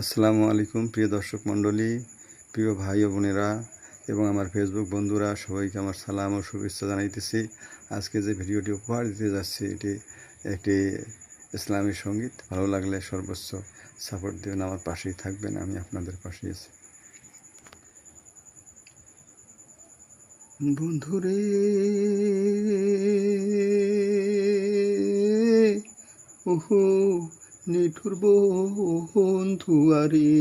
আসসালামু আলাইকুম প্রিয় দর্শক মণ্ডলী, প্রিয় ভাই ও বোনেরা এবং আমার ফেসবুক বন্ধুরা, সবাইকে আমার সালাম ও শুভেচ্ছা জানাইতেছি। আজকে যে ভিডিওটি উপহার দিতে যাচ্ছি এটি একটি ইসলামী সঙ্গীত। ভালো লাগলে সর্বোচ্চ সাপোর্ট দেবেন, আমার পাশেই থাকবেন, আমি আপনাদের পাশেই আছি। বন্ধুরে ওহো নিঠুর বন্ধু আরে,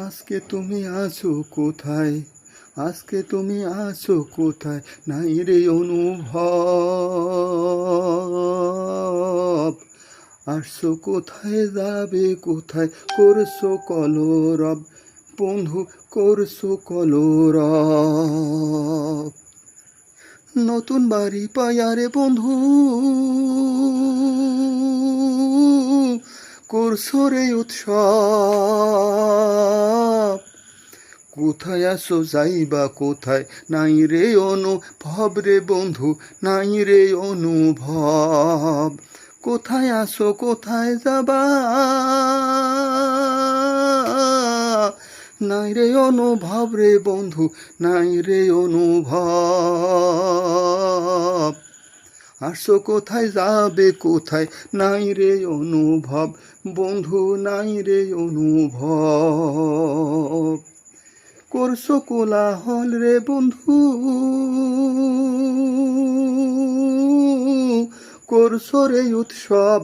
আজকে তুমি আছো কোথায়, আজকে তুমি আছো কোথায়, নাই রে অনুভব। আসছো কোথায়, যাবে কোথায়, করছো কলরব বন্ধু, করছো কলরব। নতুন বাড়ি পায়ারে বন্ধু, করছো রে উৎসব। কোথায় আসো যাইবা কোথায়, নাই রে অনুভব রে বন্ধু, নাই রে অনুভব। কোথায় আসো কোথায় যাবা, নাই রে অনুভব রে বন্ধু, নাই রে অনুভব। আসো কোথায় যাবে কোথায়, নাই রে অনুভব বন্ধু, নাই রে অনুভব। করছো কোলাহল রে বন্ধু, করছো রে উৎসব।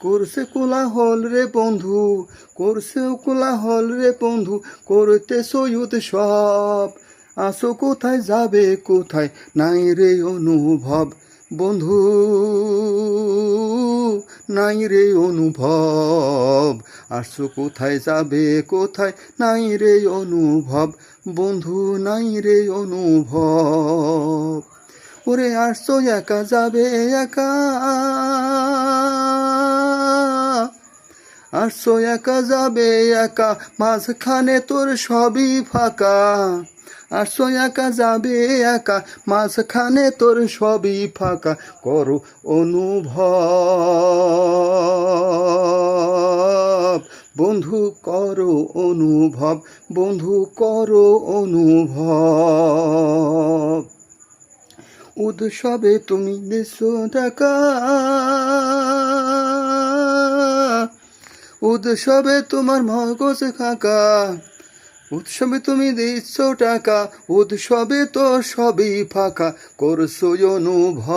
করছে কোলাহল রে বন্ধু, করছে কোলাহল রে বন্ধু, করতেছো উৎসব। আসো কোথায় যাবে কোথায়, নাই রে অনুভব বন্ধু, নাই রে অনুভব। আসছো কোথায় যাবে কোথায়, নাই রে অনুভব বন্ধু, নাই রে অনুভব। ওরে আসছো একা যাবে একা, আসছো একা যাবে একা, মাঝখানে তোর সবই ফাঁকা। আসছো একা যাবে একা, মাঝখানে তোর সবই ফাঁকা। করো অনুভব বন্ধু, করো অনুভব বন্ধু, করো অনুভব। উৎসবে তুমি দেশো টাকা, উৎসবে তোমার মগজ খাকা। উৎসবে তুমি দিচ্ছ টাকা, উৎসবে তো সবই ফাঁকা। করছো অনুভব।